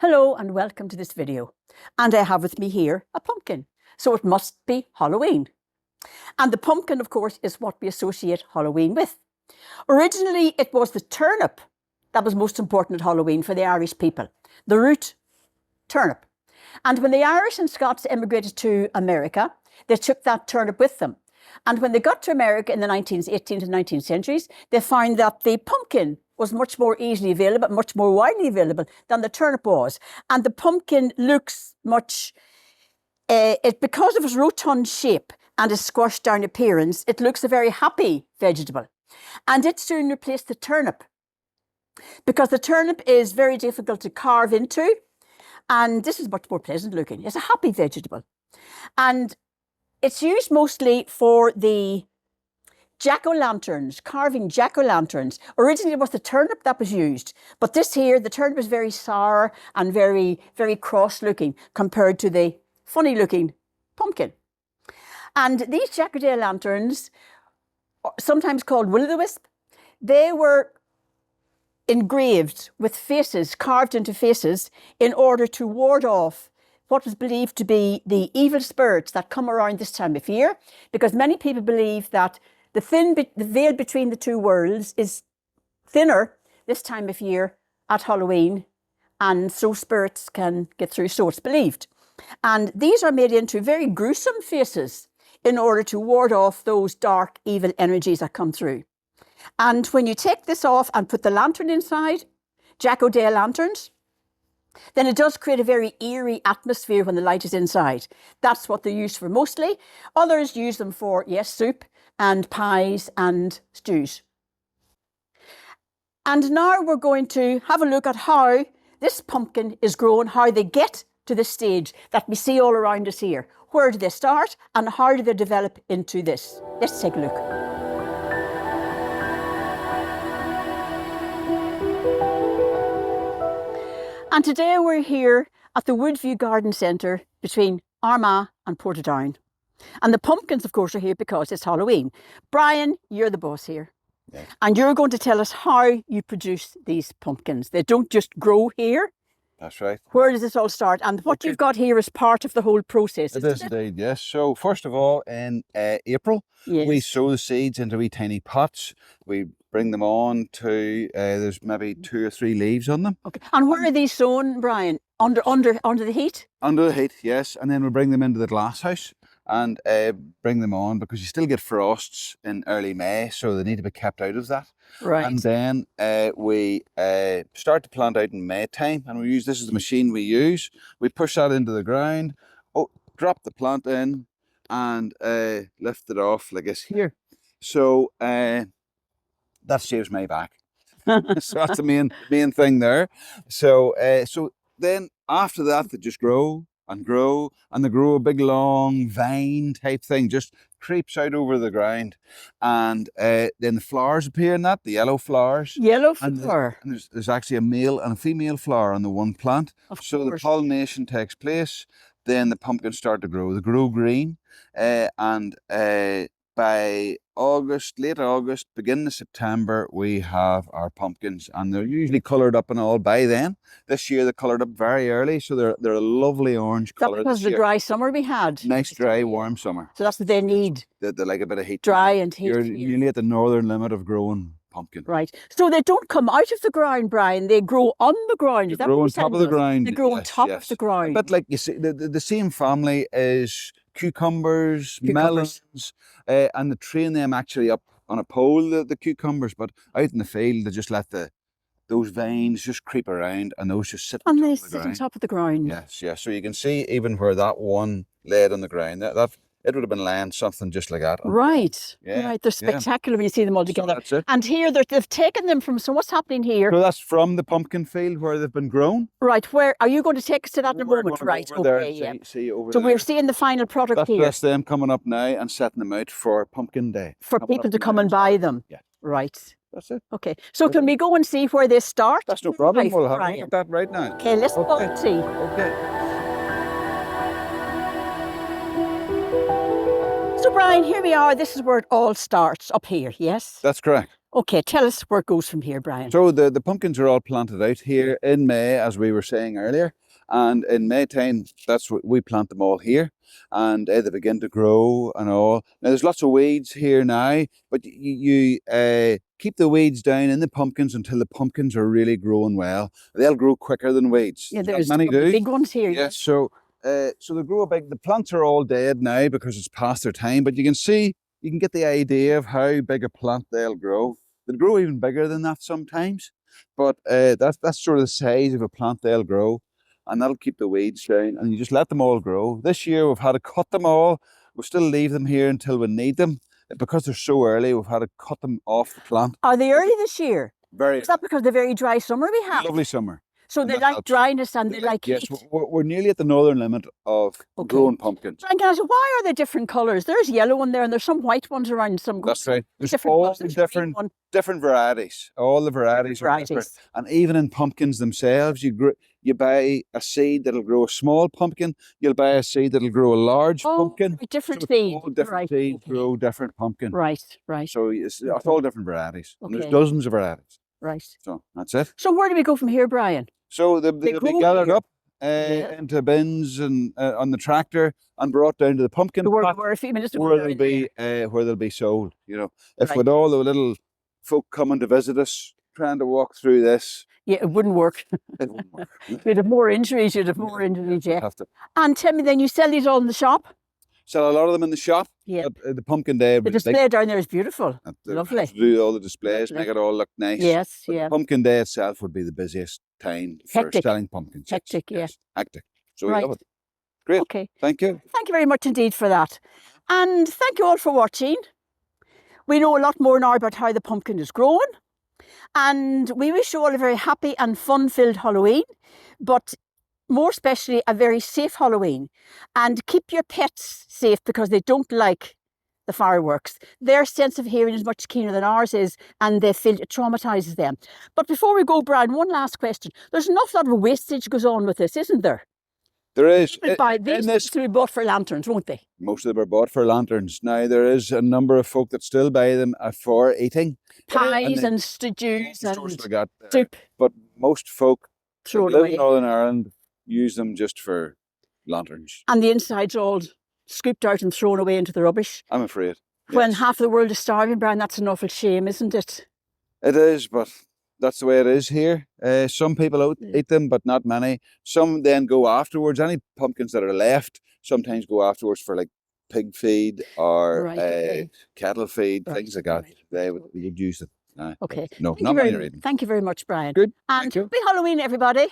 Hello and welcome to this video. And I have with me here a pumpkin. So it must be Halloween. And the pumpkin, of course, is what we associate Halloween with. Originally, it was the turnip that was most important at Halloween for the Irish people. The root turnip. And when the Irish and Scots emigrated to America, they took that turnip with them. And when they got to America in the 18th and 19th centuries, they found that the pumpkin was much more easily available, much more widely available than the turnip was. And the pumpkin looks much, because of its rotund shape and its squashed down appearance, it looks a very happy vegetable. And it soon replaced the turnip because the turnip is very difficult to carve into. And this is much more pleasant looking. It's a happy vegetable. And it's used mostly for the jack-o'-lanterns, carving jack-o'-lanterns. Originally, it was the turnip that was used, but this here, the turnip is very sour and very, very cross-looking compared to the funny-looking pumpkin. And these jack-o'-lanterns, sometimes called will-o'-the-wisp, they were engraved with faces, carved into faces, in order to ward off what was believed to be the evil spirits that come around this time of year, because many people believe that the veil between the two worlds is thinner this time of year at Halloween, and so spirits can get through, so it's believed. And these are made into very gruesome faces in order to ward off those dark, evil energies that come through. And when you take this off and put the lantern inside, jack-o'-lanterns, then it does create a very eerie atmosphere when the light is inside. That's what they're used for mostly. Others use them for, yes, soup and pies and stews. And now we're going to have a look at how this pumpkin is grown, how they get to this stage that we see all around us here. Where do they start and how do they develop into this? Let's take a look. And today we're here at the Woodview Garden Centre between Armagh and Portadown. And the pumpkins, of course, are here because it's Halloween. Brian, you're the boss here. Yes. And you're going to tell us how you produce these pumpkins. They don't just grow here. That's right. Where does this all start? And what you've got here is part of the whole process. It is indeed, yes. So first of all, in April, Yes. we sow the seeds into wee tiny pots. We bring them on to, there's maybe 2 or 3 leaves on them. Okay. And where are these sown, Brian? Under the heat? Under the heat, yes. And then we bring them into the glass house and bring them on because you still get frosts in early May, so they need to be kept out of that. Right. And then we start to plant out in May time, and this is the machine we use. We push that into the ground, drop the plant in, and lift it off like this here. So that saves my back. So that's the main thing there. So then after that, they just grow and grow, and they grow a big long vine type thing, just creeps out over the ground, and then the flowers appear in that, the yellow flowers. Yellow flower. And there's actually a male and a female flower on the one plant. So the pollination takes place, then the pumpkins start to grow. They grow green, and by August, late August, beginning of September, we have our pumpkins, and they're usually coloured up and all by then. This year they coloured up very early, so they're a lovely orange colour. That's because of the dry summer we had. Nice, dry, warm summer. So that's what they need. They like a bit of heat. Dry and heat. You're nearly at the northern limit of growing pumpkin. Right. So they don't come out of the ground, Brian. They grow on the ground. Is that grow what on you're top saying of the to us? ground. They grow on Yes, top yes. of the ground. But like you see, the same family is cucumbers, melons, and they train them actually up on a pole, the cucumbers, but out in the field they just let those veins just creep around, and those just sit on And top they of the sit on ground. top of the ground. Yes, yes. So you can see even where that one laid on the ground, that it would have been laying something just like that. Right. Yeah, Right. They're spectacular when you see them all So together. that's it. And here they've taken them from, so what's happening here? So that's from the pumpkin field where they've been grown. Right. Where are you going to take us to that in a We're moment? gonna go Right. over there Okay. and Yeah. see over So there. we're seeing the final product here That's them coming up now and setting them out for Pumpkin Day. for Coming people up to come now. and buy them. Yeah. Right. That's it. Okay. So can we go and see where they start? That's no problem. Right, We'll have a Brian. look at that right now. Okay. Let's go Okay. and see. Okay. So Brian, here we are. This is where it all starts, up here. Yes. That's correct. Okay, tell us where it goes from here, Brian. So the pumpkins are all planted out here in May, as we were saying earlier. And in May time, that's what we plant them all here, and they begin to grow and all. Now there's lots of weeds here now, but you keep the weeds down in the pumpkins until the pumpkins are really growing well. They'll grow quicker than weeds. Yeah, Not there's many do. big ones here. Yes, so they grow big. The plants are all dead now because it's past their time, but you can get the idea of how big a plant they'll grow. They'll grow even bigger than that sometimes, but that's sort of the size of a plant they'll grow, and that'll keep the weeds down, and you just let them all grow. This year we've had to cut them all. We'll still leave them here until we need them. Because they're so early, we've had to cut them off the plant. Are they early this year? Very Is that because of the very dry summer we have? lovely summer. So and they that like helps. dryness and they like Yes, heat. we're nearly at the northern limit of Okay. growing pumpkins. Brian, can I ask, why are they different colours? There's yellow one there and there's some white ones around. Some That's right. There's different all colours. There's green different one. different varieties. All the varieties are different. Varieties. And even in pumpkins themselves, you buy a seed that'll grow a small pumpkin. You'll buy a seed that'll grow a large Oh, pumpkin. very different So seeds. all different Right, seeds okay. grow different pumpkin. Right, right, So it's all different varieties. And there's Okay. dozens of varieties. right. So that's it. So where do we go from here, Brian? So they'll They be grow gathered here. up Yeah. into bins and on the tractor and brought down to the pumpkin Where we patch, were a few minutes ago. where down they'll be sold. You know, if Right. with all the little folk coming to visit us, trying to walk through this, there. Yeah, it wouldn't work. it wouldn't work. You'd have more injuries. You'd have more injuries, yeah. Have to And tell me then, you sell these all in the shop? sell a lot of them in the shop. Yeah. At the pumpkin day, The display down there is beautiful. Lovely. To do all the displays, Lovely. make it all look nice. Yes, But yeah. the pumpkin day itself would be the busiest time for Hectic. selling pumpkins. Yes, Hectic, yeah. yes, hectic. So we Right. love it. Great. Okay. Thank you. Thank you very much indeed for that. And thank you all for watching. We know a lot more now about how the pumpkin is grown. And we wish you all a very happy and fun-filled Halloween, but more especially a very safe Halloween. And keep your pets safe because they don't like the fireworks. Their sense of hearing is much keener than ours is, and they feel it traumatises them. But before we go, Brian, one last question. There's an awful lot of wastage goes on with this, isn't there? There is. People buy in these this, to be bought for lanterns, won't they? most of them are bought for lanterns. Now, there is a number of folk that still buy them for eating. Pies they- and stews stores and like that, soup but most folk thrown that live away. in Northern Ireland use them just for lanterns, And the inside's all scooped out and thrown away into the rubbish. I'm afraid. When Yes. half the world is starving, Brian, that's an awful shame, isn't it? It is, but that's the way it is here. Some people Yeah. eat them, but not many. Some then go afterwards. Any pumpkins that are left sometimes go afterwards for like pig feed or Right, okay. cattle feed, Right, things like that. right. They would use it. Okay. No, Thank not you many very, are eating. thank you very much, Brian. Good. And Thank you. happy Halloween, everybody.